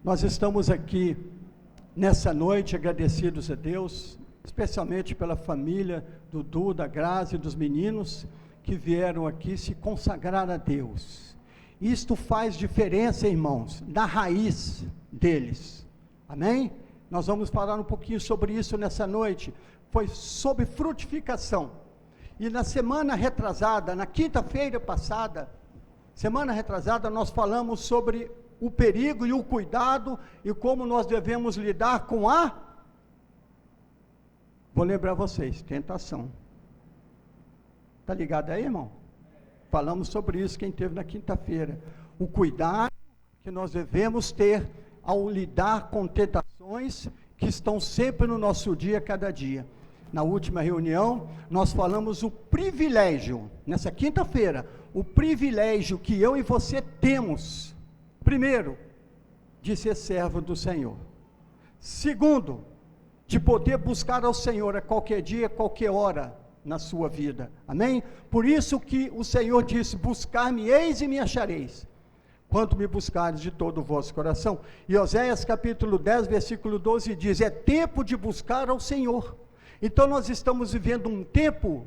Nós estamos aqui nessa noite agradecidos a Deus, especialmente pela família do Dudu, da Grazi e dos meninos que vieram aqui se consagrar a Deus. Isto faz diferença, irmãos, na raiz deles, amém? Nós vamos falar um pouquinho sobre isso nessa noite. Foi sobre frutificação, e na semana retrasada, na quinta-feira passada, nós falamos sobre o perigo e o cuidado, e como nós devemos lidar com vou lembrar vocês, tentação. Está ligado aí, irmão? Falamos sobre isso, quem teve na quinta-feira. O cuidado que nós devemos ter ao lidar com tentações que estão sempre no nosso dia, cada dia. Na última reunião, nós falamos o privilégio, nessa quinta-feira, o privilégio que eu e você temos, primeiro, de ser servo do Senhor. Segundo, de poder buscar ao Senhor a qualquer dia, a qualquer hora na sua vida, amém? Por isso que o Senhor disse, buscar-me-eis e me achareis, quando me buscares de todo o vosso coração. E Oséias capítulo 10, versículo 12 diz, é tempo de buscar ao Senhor. Então nós estamos vivendo um tempo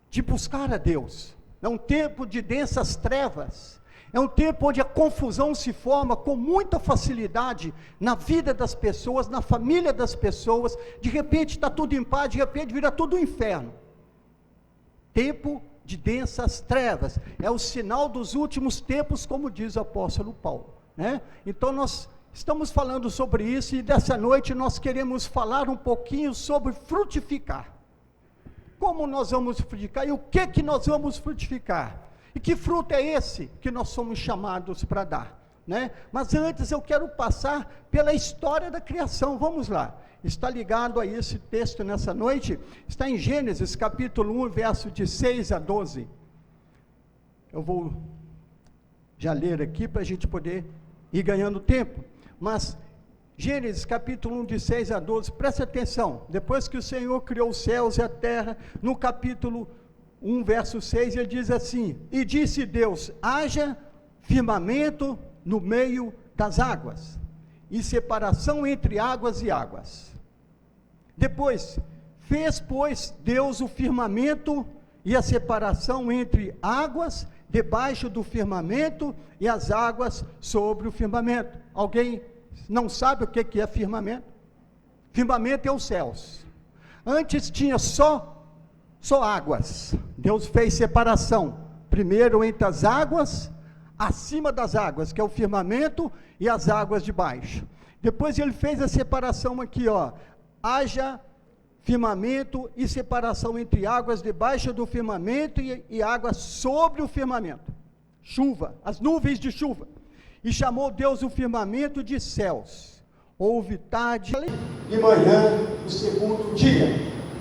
de buscar a Deus, é um tempo de densas trevas, é um tempo onde a confusão se forma com muita facilidade na vida das pessoas, na família das pessoas. De repente está tudo em paz, de repente vira tudo um inferno. Tempo de densas trevas, é o sinal dos últimos tempos, como diz o apóstolo Paulo, né? Então nós estamos falando sobre isso, e dessa noite nós queremos falar um pouquinho sobre frutificar. Como nós vamos frutificar e o que nós vamos frutificar? E que fruto é esse que nós somos chamados para dar, né? Mas antes eu quero passar pela história da criação. Vamos lá, está ligado a esse texto nessa noite, está em Gênesis capítulo 1, verso de 6 a 12, eu vou já ler aqui para a gente poder ir ganhando tempo, mas Gênesis capítulo 1 de 6 a 12, preste atenção, depois que o Senhor criou os céus e a terra, no capítulo 1, verso 6, ele diz assim, e disse Deus, haja firmamento no meio das águas, e separação entre águas e águas. Depois, fez, pois, Deus o firmamento e a separação entre águas debaixo do firmamento e as águas sobre o firmamento. Alguém não sabe o que é firmamento? Firmamento é os céus. Antes tinha só águas. Deus fez separação, primeiro entre as águas, acima das águas, que é o firmamento, e as águas de baixo. Depois ele fez a separação aqui, haja firmamento e separação entre águas debaixo do firmamento e águas sobre o firmamento. Chuva, as nuvens de chuva. E chamou Deus o firmamento de céus. Houve tarde e manhã, o segundo dia,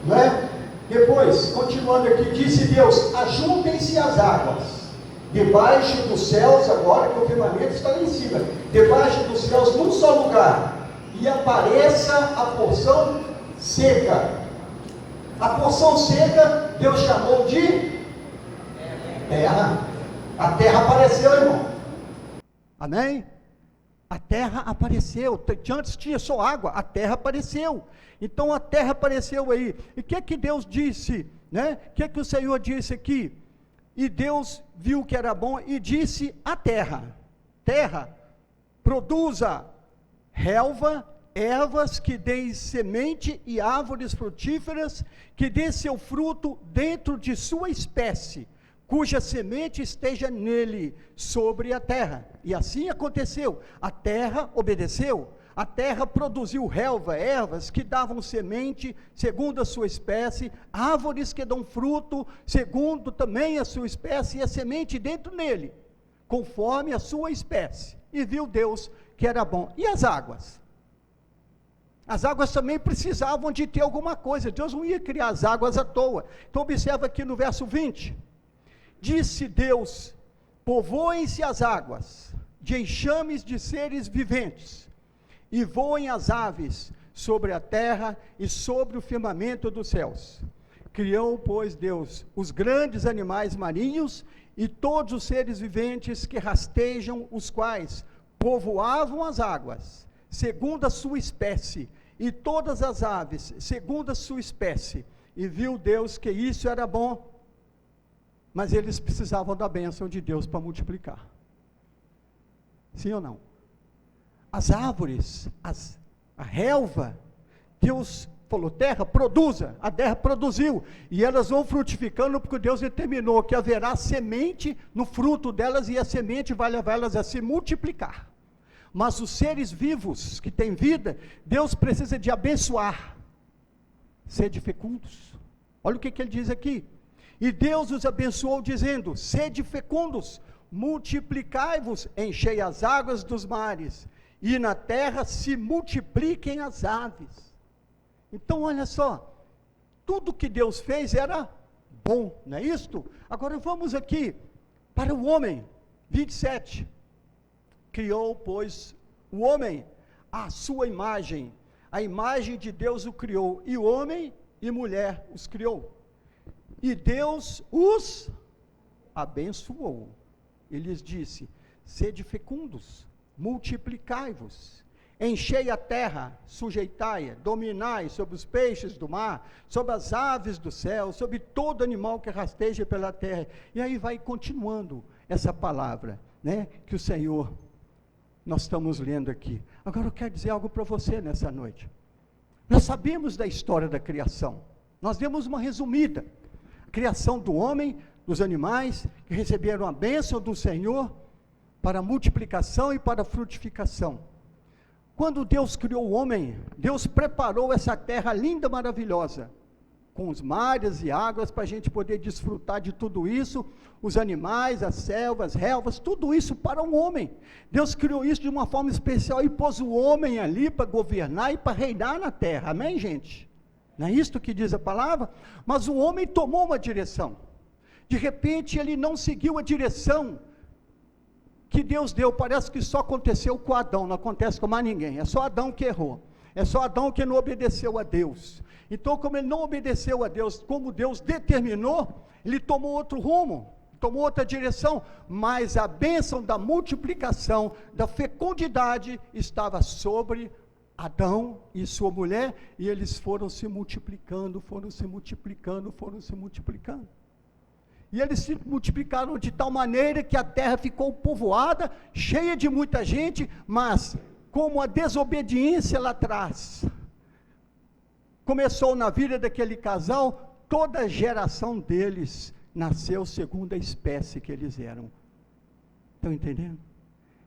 não é? Depois, continuando aqui, disse Deus, ajuntem-se as águas debaixo dos céus, agora que o firmamento está lá em cima, debaixo dos céus, num só lugar, e apareça a porção seca. A porção seca, Deus chamou de terra. A terra apareceu, irmão. Amém? A terra apareceu. Antes tinha só água, a terra apareceu. Então a terra apareceu aí. E o que Deus disse, né? O que o Senhor disse aqui? E Deus viu que era bom e disse à terra, terra, produza relva, ervas que deem semente e árvores frutíferas, que dê seu fruto dentro de sua espécie, cuja semente esteja nele, sobre a terra. E assim aconteceu, a terra obedeceu, a terra produziu relva, ervas que davam semente, segundo a sua espécie, árvores que dão fruto, segundo também a sua espécie, e a semente dentro nele, conforme a sua espécie. E viu Deus que era bom. E as águas? As águas também precisavam de ter alguma coisa, Deus não ia criar as águas à toa. Então observa aqui no verso 20, disse Deus, povoem-se as águas, de enxames de seres viventes, e voem as aves sobre a terra e sobre o firmamento dos céus. Criou, pois, Deus os grandes animais marinhos e todos os seres viventes que rastejam, os quais povoavam as águas, segundo a sua espécie, e todas as aves, segundo a sua espécie. E viu Deus que isso era bom, mas eles precisavam da bênção de Deus para multiplicar. Sim ou não? As árvores, a relva, Deus falou, terra, produza, a terra produziu, e elas vão frutificando, porque Deus determinou que haverá semente no fruto delas, e a semente vai levar elas a se multiplicar. Mas os seres vivos, que têm vida, Deus precisa de abençoar, sede fecundos. Olha o que ele diz aqui, e Deus os abençoou dizendo, sede fecundos, multiplicai-vos, enchei as águas dos mares, e na terra se multipliquem as aves. Então olha só, tudo que Deus fez era bom, não é isto? Agora vamos aqui, para o homem, 27, criou, pois, o homem, à sua imagem, a imagem de Deus o criou, e homem e mulher os criou, e Deus os abençoou, ele lhes disse, sede fecundos, multiplicai-vos, enchei a terra, sujeitai-a, dominai sobre os peixes do mar, sobre as aves do céu, sobre todo animal que rasteja pela terra, e aí vai continuando essa palavra, né, que o Senhor, nós estamos lendo aqui. Agora eu quero dizer algo para você nessa noite, nós sabemos da história da criação, nós demos uma resumida, a criação do homem, dos animais, que receberam a bênção do Senhor, para a multiplicação e para a frutificação. Quando Deus criou o homem, Deus preparou essa terra linda, maravilhosa, com os mares e águas, para a gente poder desfrutar de tudo isso, os animais, as selvas, relvas, tudo isso para o homem. Deus criou isso de uma forma especial, e pôs o homem ali para governar e para reinar na terra, amém, gente? Não é isto que diz a palavra? Mas o homem tomou uma direção, de repente ele não seguiu a direção que Deus deu, parece que só aconteceu com Adão, não acontece com mais ninguém, é só Adão que errou, é só Adão que não obedeceu a Deus. Então, como ele não obedeceu a Deus, como Deus determinou, ele tomou outro rumo, tomou outra direção, mas a bênção da multiplicação, da fecundidade, estava sobre Adão e sua mulher, e eles foram se multiplicando, foram se multiplicando, foram se multiplicando. E eles se multiplicaram de tal maneira que a terra ficou povoada, cheia de muita gente, mas como a desobediência lá atrás começou na vida daquele casal, toda a geração deles nasceu segundo a espécie que eles eram. Estão entendendo?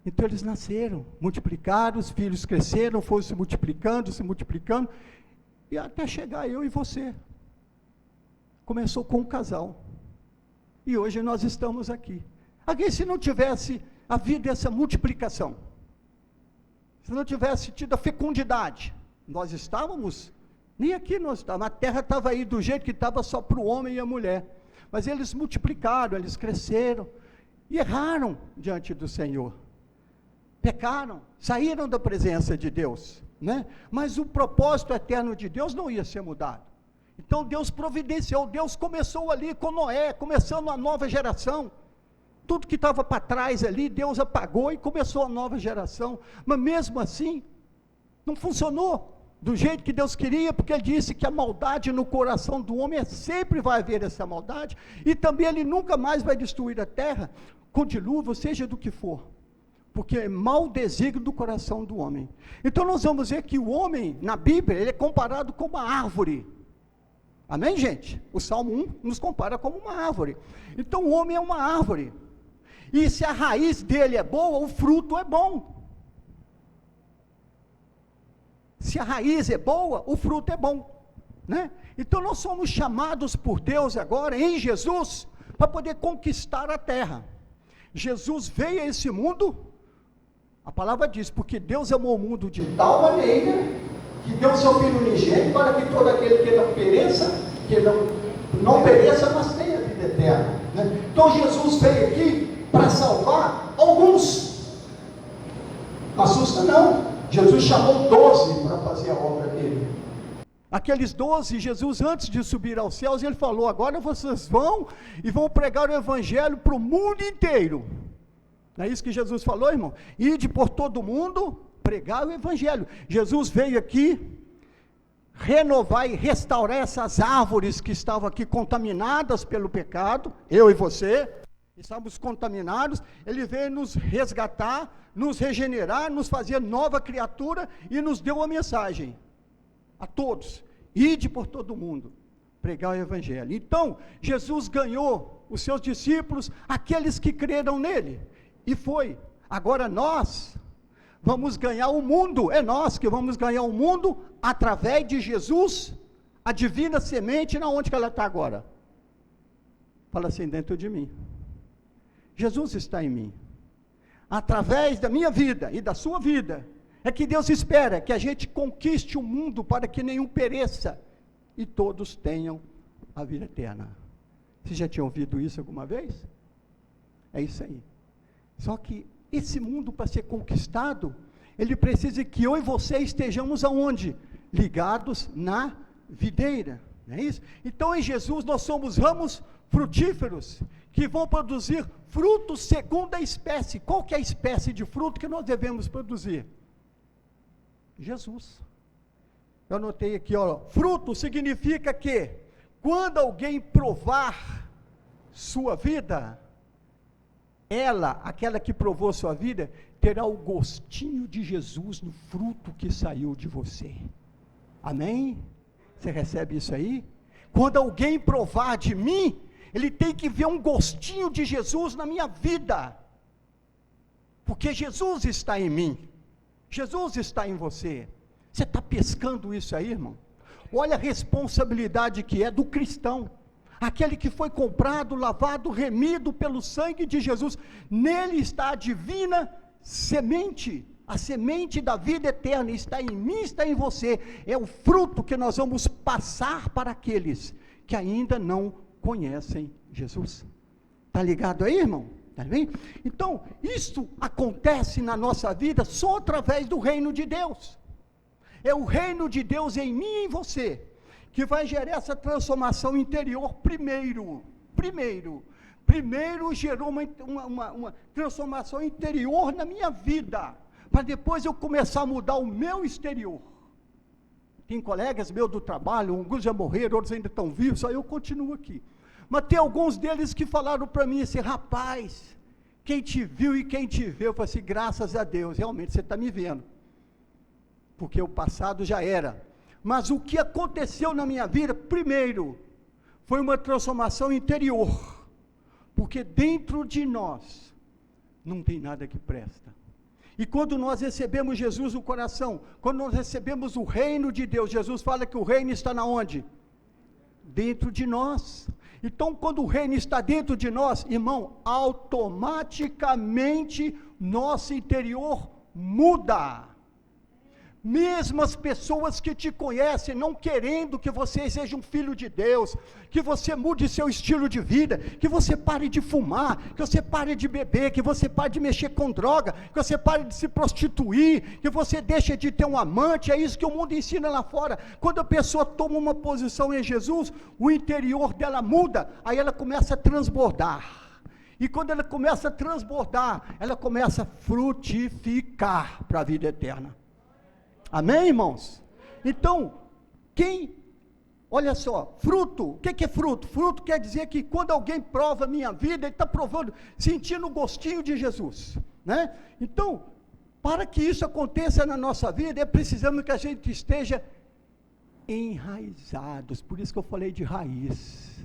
Então eles nasceram, multiplicaram, os filhos cresceram, foram se multiplicando, e até chegar eu e você. Começou com um casal. E hoje nós estamos aqui. Aqui, se não tivesse havido essa multiplicação, se não tivesse tido a fecundidade, nós estávamos, nem aqui nós estávamos, a terra estava aí do jeito que estava só para o homem e a mulher, mas eles multiplicaram, eles cresceram, e erraram diante do Senhor, pecaram, saíram da presença de Deus, né? Mas o propósito eterno de Deus não ia ser mudado. Então Deus providenciou, Deus começou ali com Noé, começando uma nova geração, tudo que estava para trás ali, Deus apagou e começou a nova geração, mas mesmo assim, não funcionou do jeito que Deus queria, porque Ele disse que a maldade no coração do homem, sempre vai haver essa maldade, e também Ele nunca mais vai destruir a terra, com dilúvio, seja do que for, porque é mau desígnio do coração do homem. Então nós vamos ver que o homem, na Bíblia, ele é comparado com uma árvore. Amém, gente? O Salmo 1 nos compara como uma árvore. Então o homem é uma árvore, e se a raiz dele é boa, o fruto é bom. Se a raiz é boa, o fruto é bom, né? Então nós somos chamados por Deus agora, em Jesus, para poder conquistar a terra. Jesus veio a esse mundo, a palavra diz, porque Deus amou o mundo de tal maneira, que deu seu Filho unigênito, para que todo aquele que não pereça, mas tenha vida eterna, né? Então Jesus veio aqui para salvar alguns. Não assusta não, Jesus chamou 12 para fazer a obra dele. Aqueles 12, Jesus, antes de subir aos céus, ele falou, agora vocês vão e vão pregar o evangelho para o mundo inteiro. Não é isso que Jesus falou, irmão? Ide por todo mundo, pregar o evangelho. Jesus veio aqui renovar e restaurar essas árvores que estavam aqui contaminadas pelo pecado, eu e você, estávamos contaminados. Ele veio nos resgatar, nos regenerar, nos fazer nova criatura e nos deu uma mensagem a todos: ide por todo mundo, pregar o evangelho. Então, Jesus ganhou os seus discípulos, aqueles que creram nele, e foi. Agora nós vamos ganhar o mundo, é nós que vamos ganhar o mundo através de Jesus, a divina semente. Na onde que ela está agora? Fala assim: dentro de mim. Jesus está em mim. Através da minha vida e da sua vida, é que Deus espera que a gente conquiste o mundo para que nenhum pereça e todos tenham a vida eterna. Você já tinha ouvido isso alguma vez? É isso aí. Só que esse mundo, para ser conquistado, ele precisa que eu e você estejamos aonde? Ligados na videira, não é isso? Então, em Jesus nós somos ramos frutíferos, que vão produzir frutos segundo a espécie. Qual que é a espécie de fruto que nós devemos produzir? Jesus. Eu anotei aqui, ó, fruto significa que, quando alguém provar sua vida, ela, aquela que provou sua vida, terá o gostinho de Jesus no fruto que saiu de você. Amém? Você recebe isso aí? Quando alguém provar de mim, ele tem que ver um gostinho de Jesus na minha vida, porque Jesus está em mim, Jesus está em você. Você está pescando isso aí, irmão? Olha a responsabilidade que é do cristão, aquele que foi comprado, lavado, remido pelo sangue de Jesus. Nele está a divina semente, a semente da vida eterna, está em mim, está em você. É o fruto que nós vamos passar para aqueles que ainda não conhecem Jesus. Está ligado aí, irmão? Tá bem? Então, isso acontece na nossa vida só através do reino de Deus. É o reino de Deus em mim e em você, que vai gerar essa transformação interior primeiro. Primeiro gerou uma transformação interior na minha vida, para depois eu começar a mudar o meu exterior. Tem colegas meus do trabalho, alguns já morreram, outros ainda estão vivos, só eu continuo aqui. Mas tem alguns deles que falaram para mim assim: rapaz, quem te viu e quem te vê, eu falei assim: graças a Deus, realmente você está me vendo, porque o passado já era. Mas o que aconteceu na minha vida, primeiro, foi uma transformação interior, porque dentro de nós não tem nada que presta. E quando nós recebemos Jesus no coração, quando nós recebemos o reino de Deus, Jesus fala que o reino está na onde? Dentro de nós. Então, quando o reino está dentro de nós, irmão, automaticamente nosso interior muda. Mesmo as pessoas que te conhecem, não querendo que você seja um filho de Deus, que você mude seu estilo de vida, que você pare de fumar, que você pare de beber, que você pare de mexer com droga, que você pare de se prostituir, que você deixe de ter um amante. É isso que o mundo ensina lá fora. Quando a pessoa toma uma posição em Jesus, o interior dela muda, aí ela começa a transbordar. E quando ela começa a transbordar, ela começa a frutificar para a vida eterna. Amém, irmãos? Então, olha só, fruto, o que é fruto? Fruto quer dizer que quando alguém prova a minha vida, ele está provando, sentindo o gostinho de Jesus, né? Então, para que isso aconteça na nossa vida, precisamos que a gente esteja enraizados. Por isso que eu falei de raiz.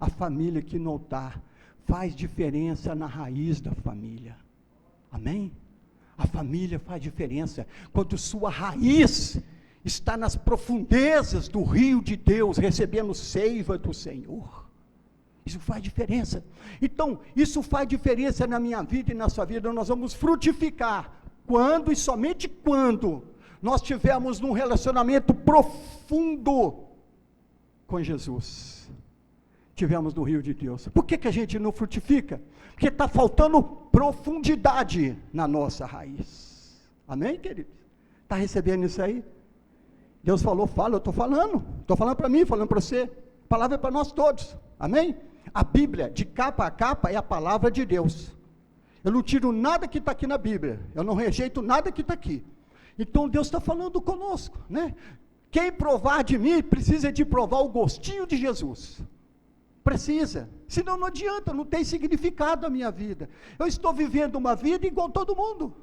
A família que não está, faz diferença na raiz da família. Amém? A família faz diferença, quando sua raiz está nas profundezas do rio de Deus, recebendo seiva do Senhor. Isso faz diferença. Então, isso faz diferença na minha vida e na sua vida. Nós vamos frutificar, quando e somente quando nós tivermos um relacionamento profundo com Jesus, tivemos no rio de Deus. Por que a gente não frutifica? Porque está faltando profundidade na nossa raiz. Amém, queridos? Está recebendo isso aí? Deus falou, fala, eu estou falando para mim, falando para você. A palavra é para nós todos. Amém? A Bíblia, de capa a capa, é a palavra de Deus. Eu não tiro nada que está aqui na Bíblia. Eu não rejeito nada que está aqui. Então Deus está falando conosco, né? Quem provar de mim, precisa de provar o gostinho de Jesus. Precisa. Senão não adianta, não tem significado a minha vida. Eu estou vivendo uma vida igual todo mundo.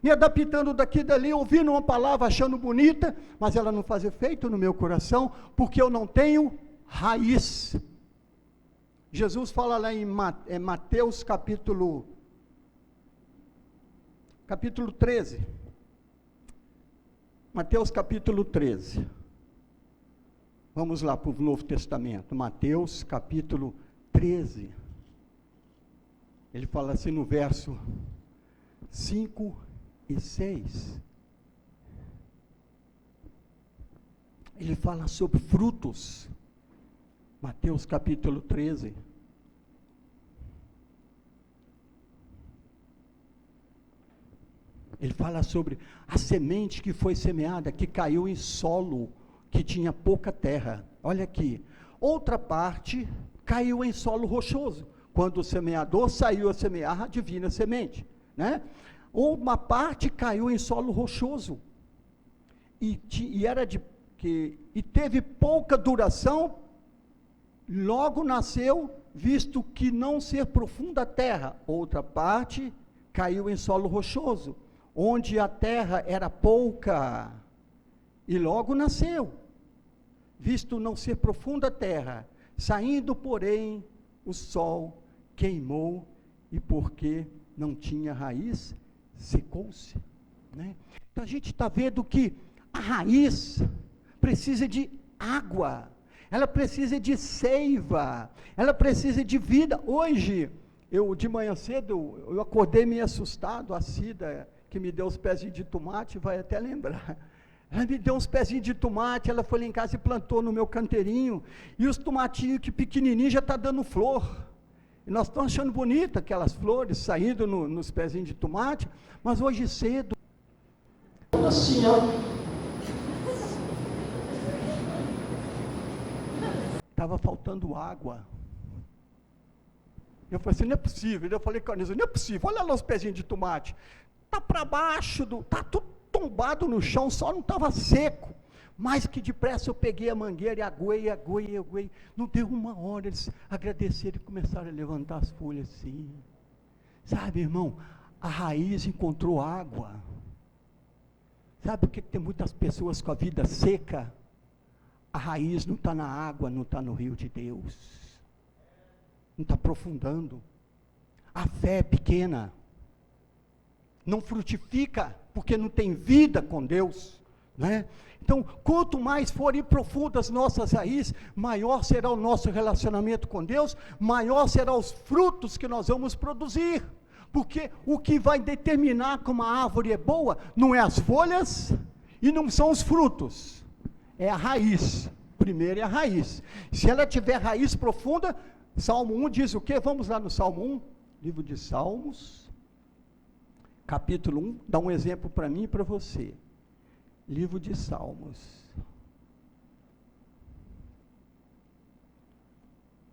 Me adaptando daqui e dali, ouvindo uma palavra, achando bonita, mas ela não faz efeito no meu coração, porque eu não tenho raiz. Jesus fala lá em Mateus capítulo 13. Mateus capítulo 13. Vamos lá para o Novo Testamento. Mateus capítulo 13. Ele fala assim no verso 5 e 6. Ele fala sobre frutos. Mateus capítulo 13. Ele fala sobre a semente que foi semeada, que caiu em solo, que tinha pouca terra. Olha aqui. Outra parte caiu em solo rochoso. Quando o semeador saiu a semear a divina semente, né? Uma parte caiu em solo rochoso. E teve pouca duração, logo nasceu, visto que não ser profunda a terra. Outra parte caiu em solo rochoso, onde a terra era pouca, e logo nasceu, visto não ser profunda a terra. Saindo, porém, o sol queimou, e porque não tinha raiz, secou-se, né? Então a gente está vendo que a raiz precisa de água, ela precisa de seiva, ela precisa de vida. Hoje, de manhã cedo, eu acordei meio assustado. A Cida, que me deu os pezinhos de tomate, vai até lembrar. Ela me deu uns pezinhos de tomate, ela foi lá em casa e plantou no meu canteirinho, e os tomatinhos que pequenininhos já está dando flor. E nós estamos achando bonito aquelas flores saindo nos pezinhos de tomate, mas hoje cedo, assim, ó, estava faltando água. Eu falei assim, não é possível. Eu falei com a Nisa, não é possível, olha lá os pezinhos de tomate, está para baixo, está tudo tombado no chão, só não estava seco. Mas que depressa eu peguei a mangueira e aguei. Não deu uma hora, eles agradeceram e começaram a levantar as folhas assim. Sabe, irmão, a raiz encontrou água. Sabe por que tem muitas pessoas com a vida seca? A raiz não está na água, não está no rio de Deus. Não está aprofundando. A fé é pequena. Não frutifica, porque não tem vida com Deus, né? Então, quanto mais forem profundas nossas raízes, maior será o nosso relacionamento com Deus, maior serão os frutos que nós vamos produzir, porque o que vai determinar como a árvore é boa, não é as folhas, e não são os frutos, é a raiz. Primeiro é a raiz. Se ela tiver raiz profunda, Salmo 1 diz o quê? Vamos lá no Salmo 1, livro de Salmos, capítulo 1, dá um exemplo para mim e para você. Livro de Salmos,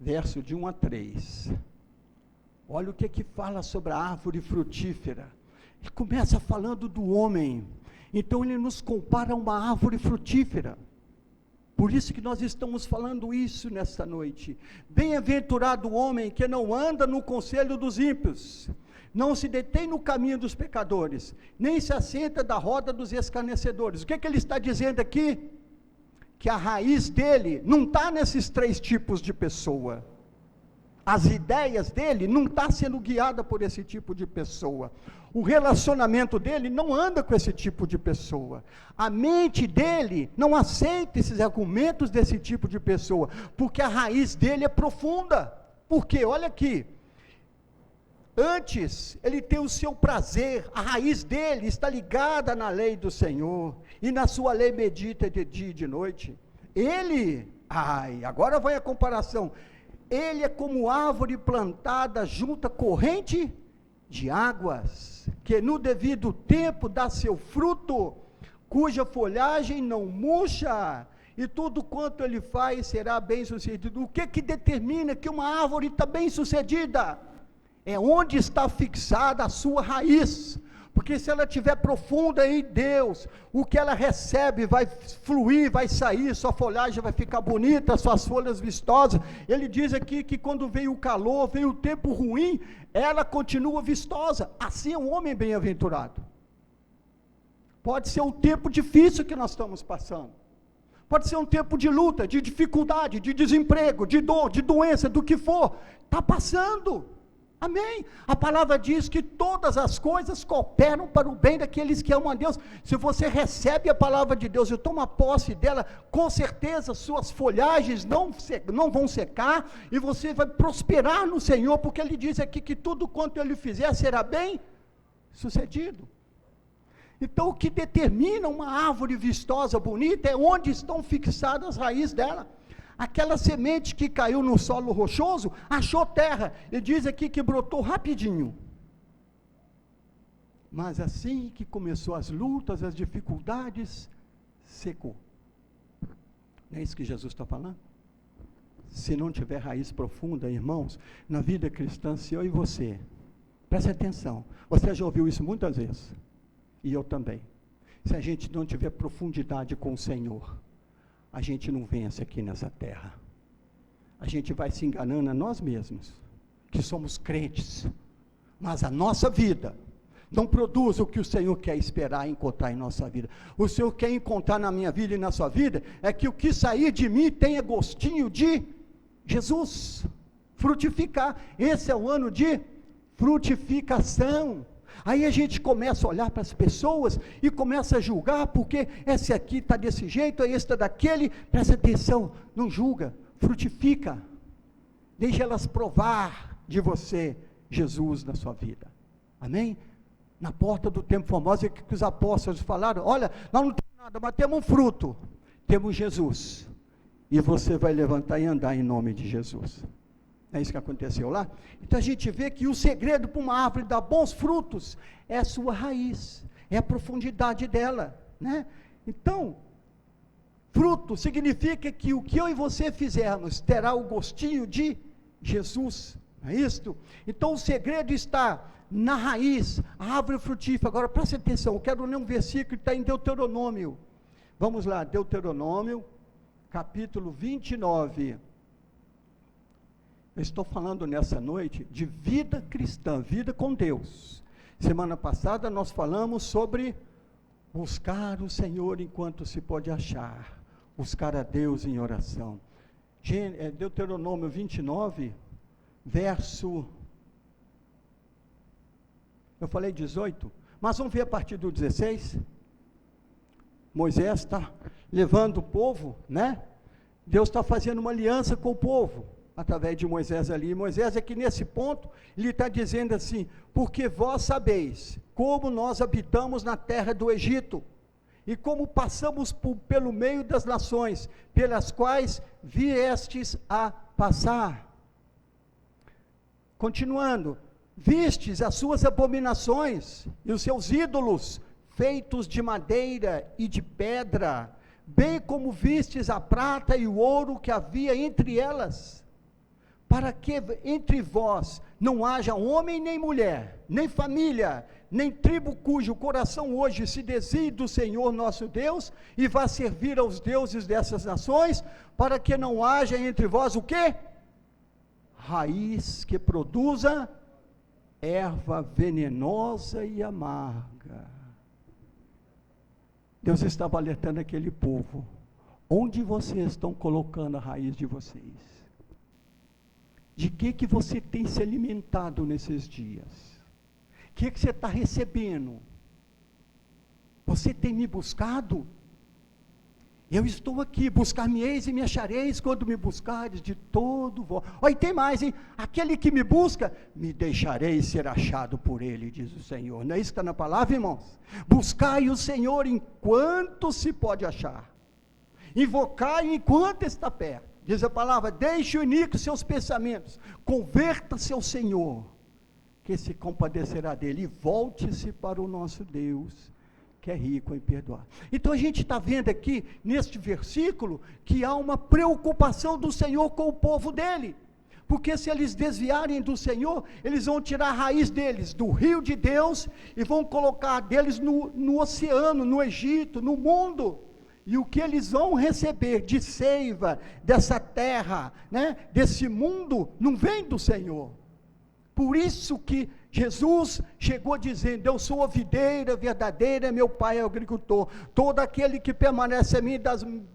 verso de 1 a 3. Olha o que fala sobre a árvore frutífera. Ele começa falando do homem, então ele nos compara a uma árvore frutífera. Por isso que nós estamos falando isso nesta noite. Bem-aventurado o homem que não anda no conselho dos ímpios, não se detém no caminho dos pecadores, nem se assenta da roda dos escarnecedores. O que ele está dizendo aqui? Que a raiz dele não está nesses três tipos de pessoa. As ideias dele não estão sendo guiadas por esse tipo de pessoa. O relacionamento dele não anda com esse tipo de pessoa. A mente dele não aceita esses argumentos desse tipo de pessoa, porque a raiz dele é profunda. Porque, olha aqui, antes, ele tem o seu prazer, a raiz dele está ligada na lei do Senhor, e na sua lei medita de dia e de noite. Ele, agora vai a comparação, ele é como árvore plantada junto à corrente de águas, que no devido tempo dá seu fruto, cuja folhagem não murcha, e tudo quanto ele faz será bem sucedido. O que determina que uma árvore está bem sucedida? É onde está fixada a sua raiz. Porque se ela estiver profunda em Deus, o que ela recebe vai fluir, vai sair, sua folhagem vai ficar bonita, suas folhas vistosas. Ele diz aqui que quando veio o calor, veio o tempo ruim, ela continua vistosa. Assim é um homem bem-aventurado. Pode ser um tempo difícil que nós estamos passando. Pode ser um tempo de luta, de dificuldade, de desemprego, de dor, de doença, do que for. Está passando. Amém? A palavra diz que todas as coisas cooperam para o bem daqueles que amam a Deus. Se você recebe a palavra de Deus e toma posse dela, com certeza suas folhagens não vão secar, e você vai prosperar no Senhor, porque Ele diz aqui que tudo quanto Ele fizer será bem sucedido. Então, o que determina uma árvore vistosa, bonita, é onde estão fixadas as raízes dela. Aquela semente que caiu no solo rochoso, achou terra, e diz aqui que brotou rapidinho. Mas assim que começou as lutas, as dificuldades, secou. Não é isso que Jesus está falando? Se não tiver raiz profunda, irmãos, na vida cristã, se eu e você, preste atenção, você já ouviu isso muitas vezes, e eu também. Se a gente não tiver profundidade com o Senhor, a gente não vence aqui nessa terra. A gente vai se enganando a nós mesmos, que somos crentes, mas a nossa vida não produz o que o Senhor quer esperar encontrar em nossa vida. O Senhor quer encontrar na minha vida e na sua vida, é que o que sair de mim tenha gostinho de Jesus, frutificar. Esse é o ano de frutificação. Aí a gente começa a olhar para as pessoas e começa a julgar, porque esse aqui está desse jeito, esse está daquele. Presta atenção, não julga, frutifica, deixa elas provar de você, Jesus, na sua vida. Amém? Na porta do templo formoso, é que os apóstolos falaram: olha, nós não temos nada, mas temos um fruto, temos Jesus, e você vai levantar e andar em nome de Jesus. É isso que aconteceu lá? Então a gente vê que o segredo para uma árvore dar bons frutos é a sua raiz, é a profundidade dela, né? Então, fruto significa que o que eu e você fizermos terá o gostinho de Jesus, não é isso? Então o segredo está na raiz, a árvore frutífera. Agora preste atenção, eu quero ler um versículo que está em Deuteronômio. Vamos lá, Deuteronômio, capítulo 29. Eu estou falando nessa noite de vida cristã, vida com Deus. Semana passada nós falamos sobre buscar o Senhor enquanto se pode achar, buscar a Deus em oração. Deuteronômio 29, verso, eu falei 18, mas vamos ver a partir do 16. Moisés está levando o povo, né? Deus está fazendo uma aliança com o povo, através de Moisés ali. Moisés aqui nesse ponto, ele está dizendo assim: porque vós sabeis como nós habitamos na terra do Egito, e como passamos pelo meio das nações, pelas quais viestes a passar. Continuando, vistes as suas abominações, e os seus ídolos, feitos de madeira e de pedra, bem como vistes a prata e o ouro que havia entre elas, para que entre vós não haja homem nem mulher, nem família, nem tribo cujo coração hoje se desvie do Senhor nosso Deus, e vá servir aos deuses dessas nações, para que não haja entre vós o quê? Raiz que produza erva venenosa e amarga. Deus estava alertando aquele povo: onde vocês estão colocando a raiz de vocês? De que você tem se alimentado nesses dias? O que você está recebendo? Você tem me buscado? Eu estou aqui, buscar-me-eis e me achareis quando me buscares de todo vós. Olha, e tem mais, hein? Aquele que me busca, me deixarei ser achado por ele, diz o Senhor. Não é isso que está na palavra, irmãos? Buscai o Senhor enquanto se pode achar. Invocai enquanto está perto. Diz a palavra: deixe o iníquo seus pensamentos, converta-se ao Senhor, que se compadecerá dele, e volte-se para o nosso Deus, que é rico em perdoar. Então a gente está vendo aqui, neste versículo, que há uma preocupação do Senhor com o povo dele. Porque se eles desviarem do Senhor, eles vão tirar a raiz deles do rio de Deus e vão colocar deles no oceano, no Egito, no mundo. E o que eles vão receber de seiva dessa terra, né, desse mundo, não vem do Senhor. Por isso que Jesus chegou dizendo: eu sou a videira verdadeira, meu pai é o agricultor. Todo aquele que permanece em mim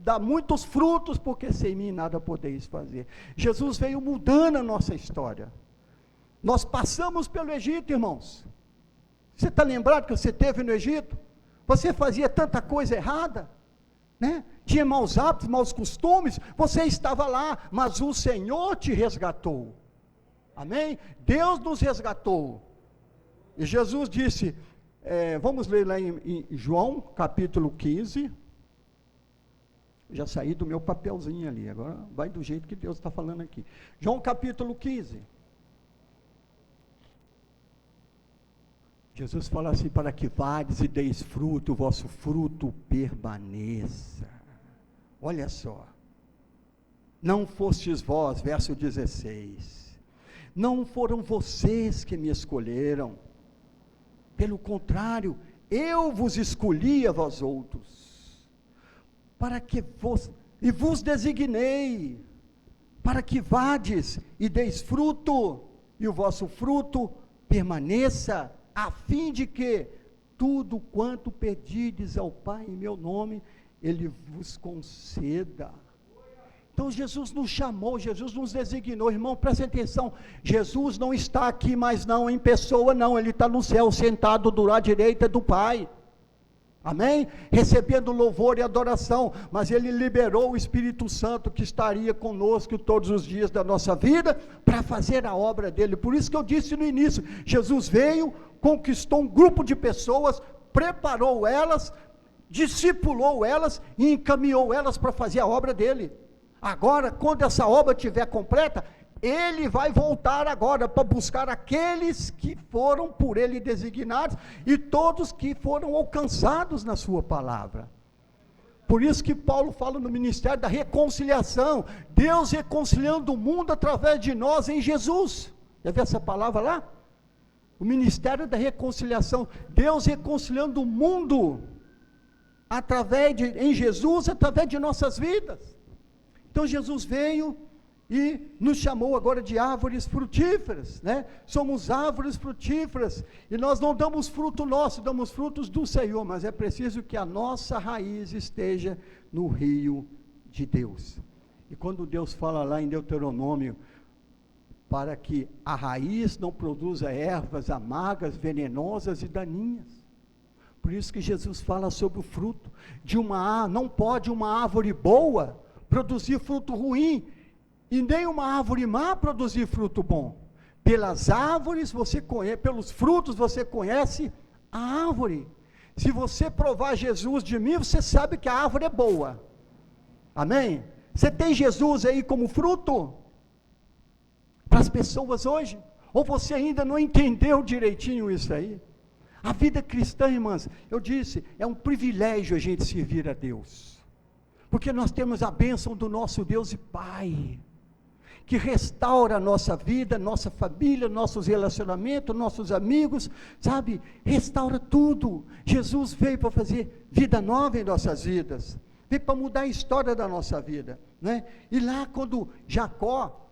dá muitos frutos, porque sem mim nada podeis fazer. Jesus veio mudando a nossa história. Nós passamos pelo Egito, irmãos. Você está lembrado que você esteve no Egito? Você fazia tanta coisa errada, né? Tinha maus hábitos, maus costumes. Você estava lá, mas o Senhor te resgatou. Amém? Deus nos resgatou. E Jesus disse, vamos ler lá em João, capítulo 15. Já saí do meu papelzinho ali, agora vai do jeito que Deus está falando aqui. João capítulo 15. Jesus fala assim: para que vades e deis fruto, o vosso fruto permaneça. Olha só. Não fostes vós, verso 16. Não foram vocês que me escolheram. Pelo contrário, eu vos escolhi a vós outros, e vos designei, para que vades e deis fruto, e o vosso fruto permaneça, a fim de que tudo quanto pedirdes ao Pai em meu nome, Ele vos conceda. Então Jesus nos chamou, Jesus nos designou. Irmão, presta atenção, Jesus não está aqui mais não, em pessoa não, Ele está no céu, sentado do lado direito do Pai, amém? Recebendo louvor e adoração, mas Ele liberou o Espírito Santo, que estaria conosco todos os dias da nossa vida, para fazer a obra dEle. Por isso que eu disse no início, Jesus veio, conquistou um grupo de pessoas, preparou elas, discipulou elas, e encaminhou elas para fazer a obra dEle. Agora, quando essa obra estiver completa, Ele vai voltar agora para buscar aqueles que foram por Ele designados e todos que foram alcançados na sua palavra. Por isso que Paulo fala no ministério da reconciliação, Deus reconciliando o mundo através de nós em Jesus. Já viu essa palavra lá? O ministério da reconciliação, Deus reconciliando o mundo em Jesus, através de nossas vidas. Então Jesus veio e nos chamou agora de árvores frutíferas, né? Somos árvores frutíferas, e nós não damos fruto nosso, damos frutos do Senhor, mas é preciso que a nossa raiz esteja no rio de Deus. E quando Deus fala lá em Deuteronômio, para que a raiz não produza ervas amargas, venenosas e daninhas. Por isso que Jesus fala sobre o fruto não pode uma árvore boa produzir fruto ruim, e nem uma árvore má produzir fruto bom. Pelas árvores pelos frutos você conhece a árvore. Se você provar Jesus de mim, você sabe que a árvore é boa. Amém? Você tem Jesus aí como fruto para as pessoas hoje? Ou você ainda não entendeu direitinho isso aí? A vida cristã, irmãs, eu disse, é um privilégio a gente servir a Deus, porque nós temos a bênção do nosso Deus e Pai, que restaura a nossa vida, nossa família, nossos relacionamentos, nossos amigos, sabe, restaura tudo. Jesus veio para fazer vida nova em nossas vidas, veio para mudar a história da nossa vida, né? E lá quando Jacó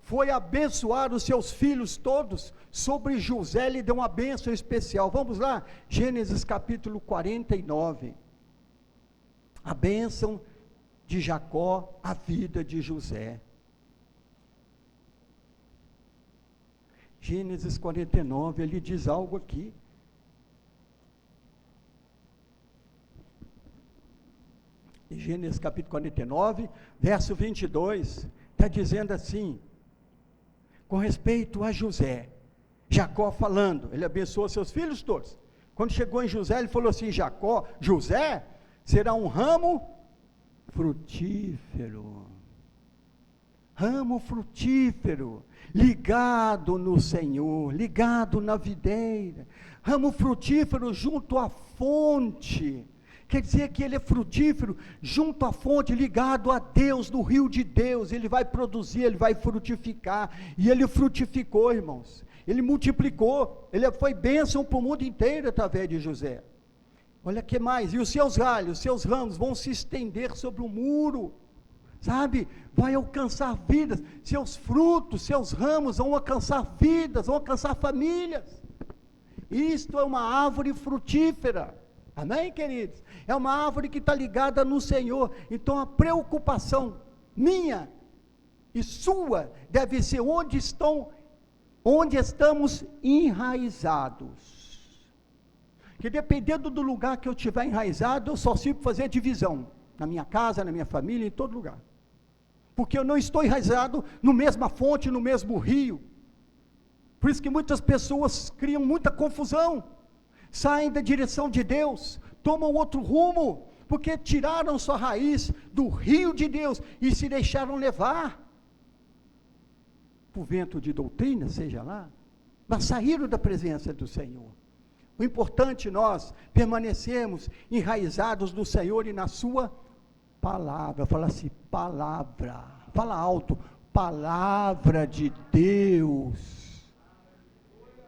foi abençoar os seus filhos todos, sobre José ele deu uma bênção especial. Vamos lá, Gênesis capítulo 49, a bênção de Jacó, a vida de José. Gênesis 49, ele diz algo aqui. Gênesis capítulo 49, verso 22, está dizendo assim, com respeito a José, Jacó falando, ele abençoou seus filhos todos. Quando chegou em José, ele falou assim: José será um ramo frutífero, ligado no Senhor, ligado na videira, ramo frutífero junto à fonte, Quer dizer que ele é frutífero, junto à fonte, ligado a Deus, no rio de Deus, ele vai produzir, ele vai frutificar, e ele frutificou, irmãos, ele multiplicou, ele foi bênção para o mundo inteiro através de José. Olha que mais, e os seus galhos, seus ramos vão se estender sobre o muro, sabe, vai alcançar vidas, seus frutos, seus ramos vão alcançar vidas, vão alcançar famílias. Isto é uma árvore frutífera, amém, queridos? É uma árvore que está ligada no Senhor. Então a preocupação minha e sua deve ser onde estamos enraizados. Que dependendo do lugar que eu estiver enraizado, eu só sirvo fazer divisão, na minha casa, na minha família, em todo lugar, porque eu não estou enraizado no mesma fonte, no mesmo rio. Por isso que muitas pessoas criam muita confusão, saem da direção de Deus, tomam outro rumo, porque tiraram sua raiz do rio de Deus, e se deixaram levar, por vento de doutrina, seja lá, mas saíram da presença do Senhor. O importante é nós permanecermos enraizados no Senhor e na sua palavra. Fala assim, palavra, fala alto, palavra de Deus,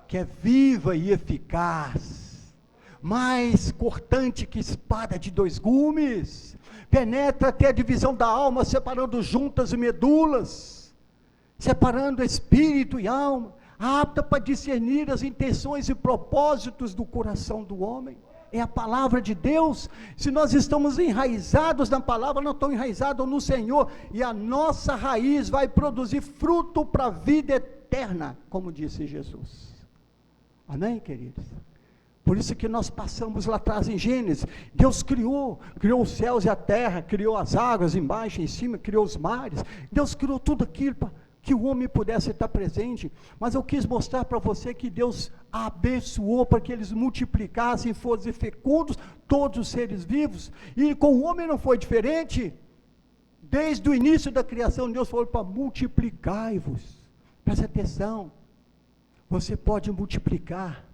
que é viva e eficaz, mais cortante que espada de 2 gumes, penetra até a divisão da alma, separando juntas e medulas, separando espírito e alma, apta para discernir as intenções e propósitos do coração do homem. É a palavra de Deus. Se nós estamos enraizados na palavra, nós estamos enraizados no Senhor, e a nossa raiz vai produzir fruto para a vida eterna, como disse Jesus. Amém, queridos? Por isso que nós passamos lá atrás em Gênesis, Deus criou os céus e a terra, criou as águas embaixo, em cima, criou os mares, Deus criou tudo aquilo para que o homem pudesse estar presente, mas eu quis mostrar para você que Deus abençoou para que eles multiplicassem, fossem fecundos, todos os seres vivos, e com o homem não foi diferente. Desde o início da criação, Deus falou para multiplicai-vos. Presta atenção, você pode multiplicar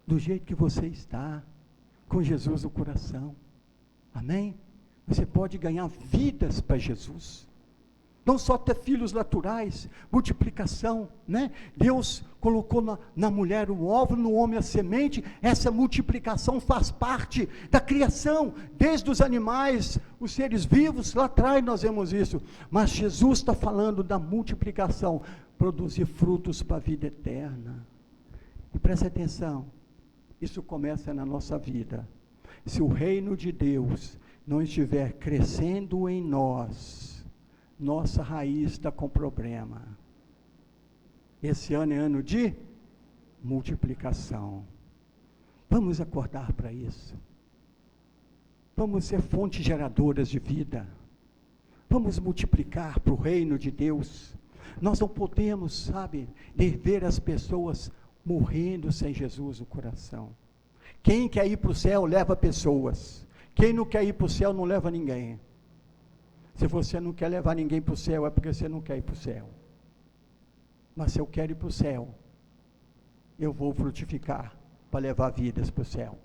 do jeito que você está, com Jesus no coração, amém? Você pode ganhar vidas para Jesus, não só ter filhos naturais, multiplicação, né? Deus colocou na mulher o óvulo, no homem a semente. Essa multiplicação faz parte da criação, desde os animais, os seres vivos, lá atrás nós vemos isso, mas Jesus está falando da multiplicação, produzir frutos para a vida eterna. E preste atenção, isso começa na nossa vida. Se o reino de Deus não estiver crescendo em nós, nossa raiz está com problema. Esse ano é ano de multiplicação. Vamos acordar para isso. Vamos ser fontes geradoras de vida. Vamos multiplicar para o reino de Deus. Nós não podemos, sabe, ver as pessoas morrendo sem Jesus no coração. Quem quer ir para o céu leva pessoas. Quem não quer ir para o céu não leva ninguém. Se você não quer levar ninguém para o céu, é porque você não quer ir para o céu. Mas se eu quero ir para o céu, eu vou frutificar para levar vidas para o céu.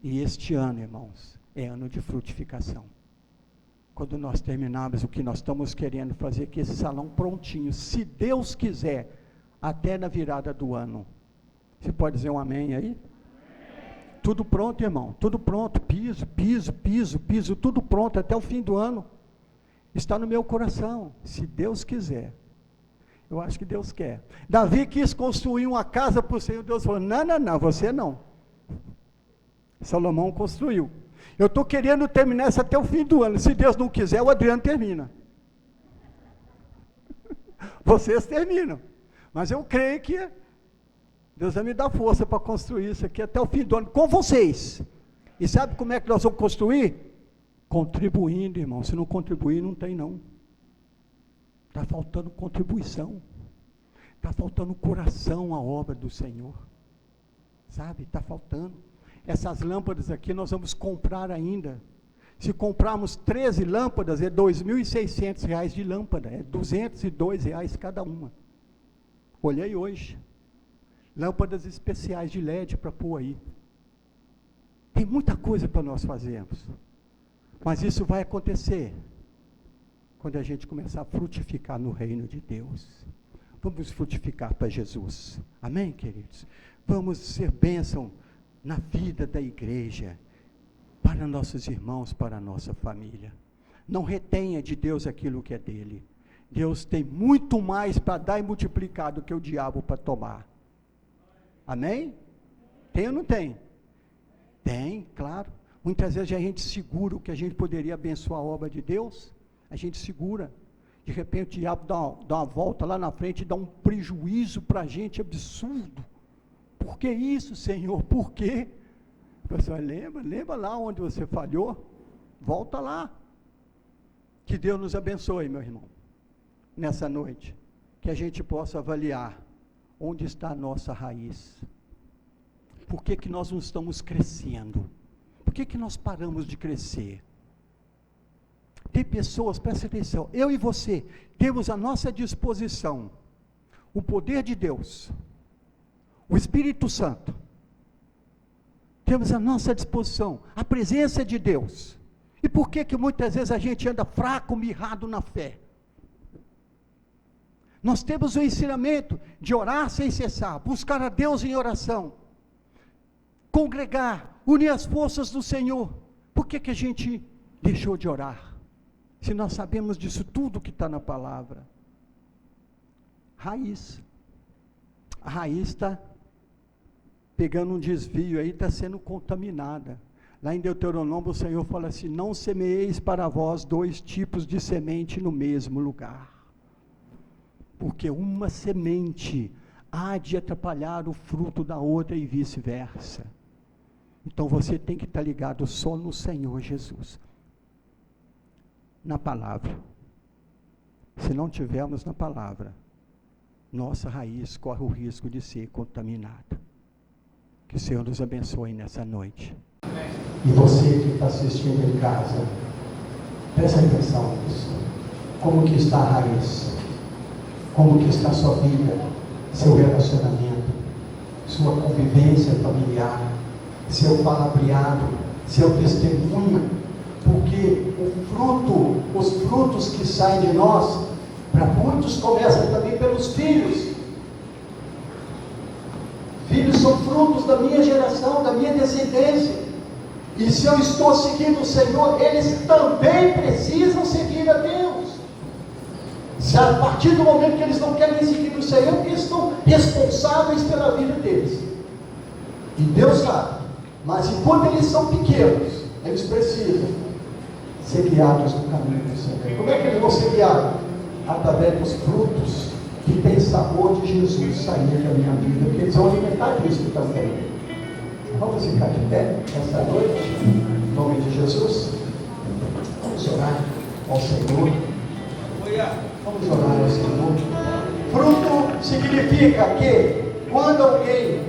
E este ano, irmãos, é ano de frutificação. Quando nós terminarmos o que nós estamos querendo fazer, que esse salão prontinho, se Deus quiser, até na virada do ano. Você pode dizer um amém aí? Tudo pronto, irmão, tudo pronto, piso, tudo pronto, até o fim do ano. Está no meu coração, se Deus quiser. Eu acho que Deus quer. Davi quis construir uma casa para o Senhor, Deus falou, não, você não. Salomão construiu. Eu estou querendo terminar isso até o fim do ano, se Deus não quiser, o Adriano termina. Vocês terminam, mas eu creio que Deus vai me dar força para construir isso aqui até o fim do ano, com vocês. E sabe como é que nós vamos construir? Contribuindo, irmão. Se não contribuir, não tem não. Está faltando contribuição. Está faltando coração à obra do Senhor. Sabe, está faltando. Essas lâmpadas aqui nós vamos comprar ainda. Se comprarmos 13 lâmpadas, é R$ 2.600 de lâmpada. É R$ 202 cada uma. Olhei hoje. Lâmpadas especiais de LED para pôr aí. Tem muita coisa para nós fazermos. Mas isso vai acontecer quando a gente começar a frutificar no reino de Deus. Vamos frutificar para Jesus. Amém, queridos? Vamos ser bênção na vida da igreja, para nossos irmãos, para a nossa família. Não retenha de Deus aquilo que é dele. Deus tem muito mais para dar e multiplicar do que o diabo para tomar. Amém? Tem ou não tem? Tem, claro. Muitas vezes a gente segura o que a gente poderia abençoar a obra de Deus, a gente segura. De repente o diabo dá uma volta lá na frente e dá um prejuízo para a gente absurdo. Por que isso, Senhor? Por quê? Pessoal, lembra lá onde você falhou? Volta lá. Que Deus nos abençoe, meu irmão, nessa noite. Que a gente possa avaliar onde está a nossa raiz. Por que nós não estamos crescendo? Por que nós paramos de crescer? Tem pessoas, presta atenção, eu e você, temos à nossa disposição o poder de Deus, o Espírito Santo, temos à nossa disposição a presença de Deus. E por que muitas vezes a gente anda fraco, mirrado na fé? Nós temos o ensinamento de orar sem cessar, buscar a Deus em oração, congregar, unir as forças do Senhor. Por que a gente deixou de orar? Se nós sabemos disso tudo que está na palavra. Raiz. A raiz está pegando um desvio aí, está sendo contaminada. Lá em Deuteronômio o Senhor fala assim: não semeeis para vós 2 tipos de semente no mesmo lugar. Porque uma semente há de atrapalhar o fruto da outra e vice-versa. Então você tem que estar ligado só no Senhor Jesus. Na palavra. Se não tivermos na palavra, nossa raiz corre o risco de ser contaminada. Que o Senhor nos abençoe nessa noite. E você que está assistindo em casa, presta atenção nisso. Como que está a raiz? Como que está a sua vida, seu relacionamento, sua convivência familiar, seu palavreado, seu testemunho? Porque os frutos que saem de nós, para muitos começam também pelos filhos. Filhos são frutos da minha geração, da minha descendência. E se eu estou seguindo o Senhor, eles também precisam seguir a Deus. Se a partir do momento que eles não querem seguir o Senhor, eles estão responsáveis pela vida deles. E Deus sabe. Mas enquanto eles são pequenos, eles precisam ser guiados no caminho do Senhor. Como é que eles vão ser guiados? Através dos frutos que tem sabor de Jesus sair da minha vida, porque eles vão alimentar Cristo também. Vamos ficar de pé essa noite, em nome de Jesus. Vamos orar ao Senhor. Vamos orar ao Senhor. Fruto significa que quando alguém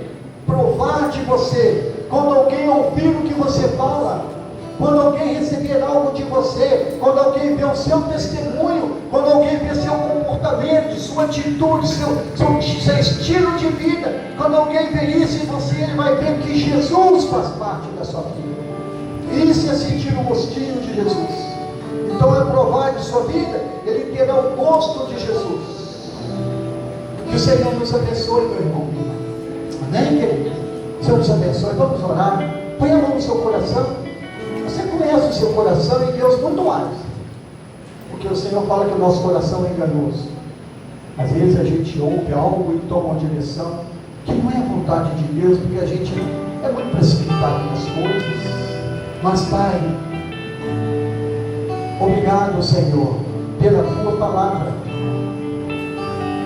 provar de você, quando alguém ouvir o que você fala, quando alguém receber algo de você, quando alguém ver o seu testemunho, quando alguém ver seu comportamento, sua atitude, seu estilo de vida, quando alguém ver isso em você, ele vai ver que Jesus faz parte da sua vida. Isso é sentir o gostinho de Jesus. Então, é provar de sua vida, ele terá o gosto de Jesus. Que o Senhor nos abençoe, meu irmão. Amém, querido? O Senhor nos abençoe. Vamos orar. Põe a mão no seu coração. Você conhece o seu coração e Deus muito mais. Porque o Senhor fala que o nosso coração é enganoso. Às vezes a gente ouve algo e toma uma direção que não é a vontade de Deus, porque a gente é muito precipitado nas coisas. Mas, Pai, obrigado, Senhor, pela Tua palavra.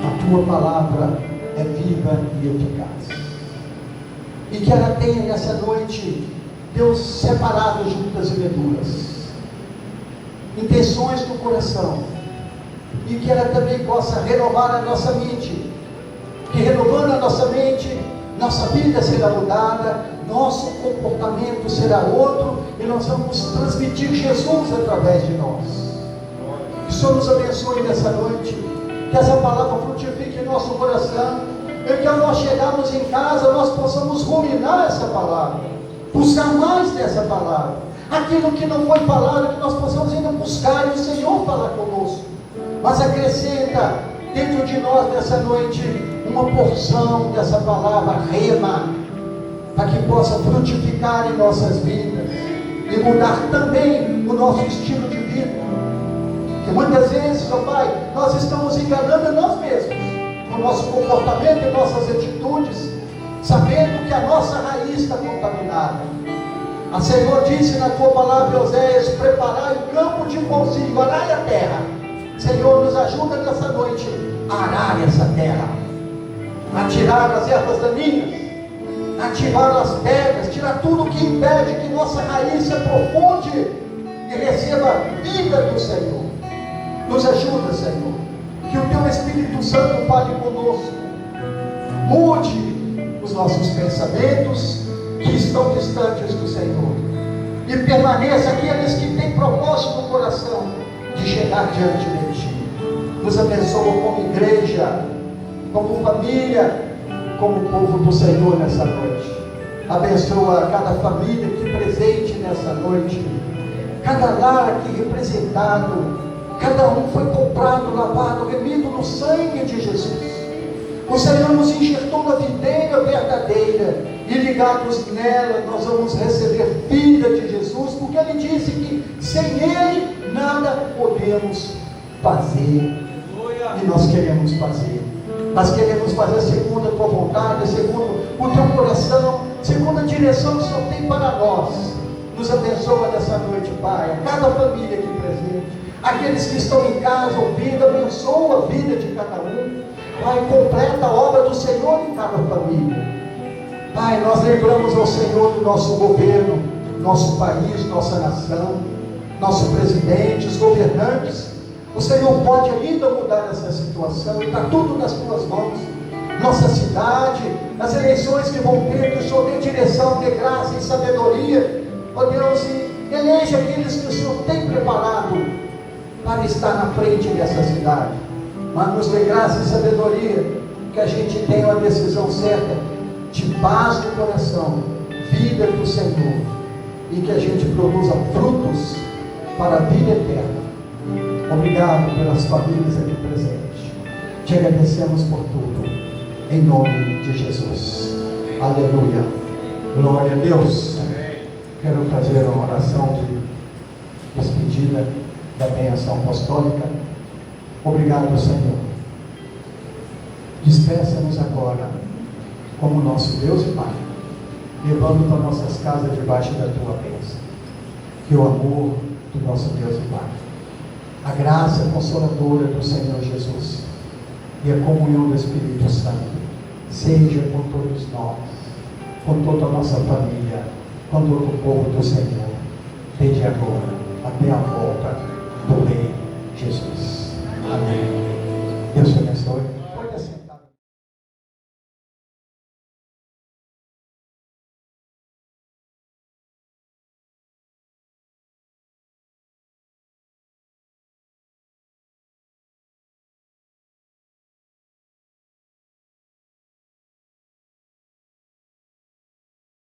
A Tua palavra é viva e eficaz. E que ela tenha nessa noite, Deus, separado juntas e medulas, intenções do coração, e que ela também possa renovar a nossa mente, que renovando a nossa mente, nossa vida será mudada, nosso comportamento será outro, e nós vamos transmitir Jesus através de nós. Que o Senhor nos abençoe nessa noite, que essa palavra frutifique em nosso coração, e que ao nós chegarmos em casa, nós possamos ruminar essa palavra, buscar mais dessa palavra. Aquilo que não foi falado, que nós possamos ainda buscar e o Senhor falar conosco. Mas acrescenta dentro de nós nessa noite uma porção dessa palavra rema, para que possa frutificar em nossas vidas e mudar também o nosso estilo de vida. Que muitas vezes, ó Pai, nós estamos enganando a nós mesmos, com o nosso comportamento e nossas atitudes, sabendo que a nossa raiz está contaminada. A Senhor disse na tua palavra, Oséias: preparai o campo de consigo, arai a terra. Senhor, nos ajuda nessa noite a arar essa terra, a tirar as ervas daninhas, a tirar as pedras, tirar tudo que impede que nossa raiz se aprofunde e receba a vida do Senhor. Nos ajuda, Senhor, que o Teu Espírito Santo fale conosco, mude os nossos pensamentos que estão distantes do Senhor, e permaneça aqueles que têm propósito no coração de chegar diante de Ti. Nos abençoa como igreja, como família, como povo do Senhor nessa noite. Abençoa cada família aqui presente nessa noite, cada lar aqui representado. Cada um foi comprado, lavado, remido no sangue de Jesus. O Senhor nos enxertou na videira verdadeira, e ligados nela nós vamos receber vida de Jesus, porque Ele disse que sem Ele nada podemos fazer. E nós queremos fazer. Nós queremos fazer segundo a Tua vontade, segundo o Teu coração, segundo a direção que o Senhor tem para nós. Nos abençoa nessa noite, Pai, a cada família aqui presente, aqueles que estão em casa ouvindo, abençoa a vida de cada um. Pai, completa a obra do Senhor em cada família. Pai, nós lembramos ao Senhor do nosso governo, nosso país, nossa nação, nosso presidente, os governantes. O Senhor pode ainda mudar essa situação, está tudo nas Tuas mãos. Nossa cidade, as eleições que vão ter, que o Senhor dê direção, dê graça e sabedoria. Ó Deus, e eleja aqueles que o Senhor tem preparado para estar na frente dessa cidade. Mas nos dê graça e sabedoria, que a gente tenha uma decisão certa, de paz no coração, vida do Senhor, e que a gente produza frutos para a vida eterna. Obrigado pelas famílias aqui presentes. Te agradecemos por tudo, em nome de Jesus. Aleluia. Glória a Deus. Quero fazer uma oração de despedida da bênção apostólica. Obrigado, Senhor. Despeça-nos agora como nosso Deus e Pai, levando para nossas casas debaixo da Tua bênção. Que o amor do nosso Deus e Pai, a graça consoladora do Senhor Jesus e a comunhão do Espírito Santo seja com todos nós, com toda a nossa família, com todo o povo do Senhor, desde agora até a volta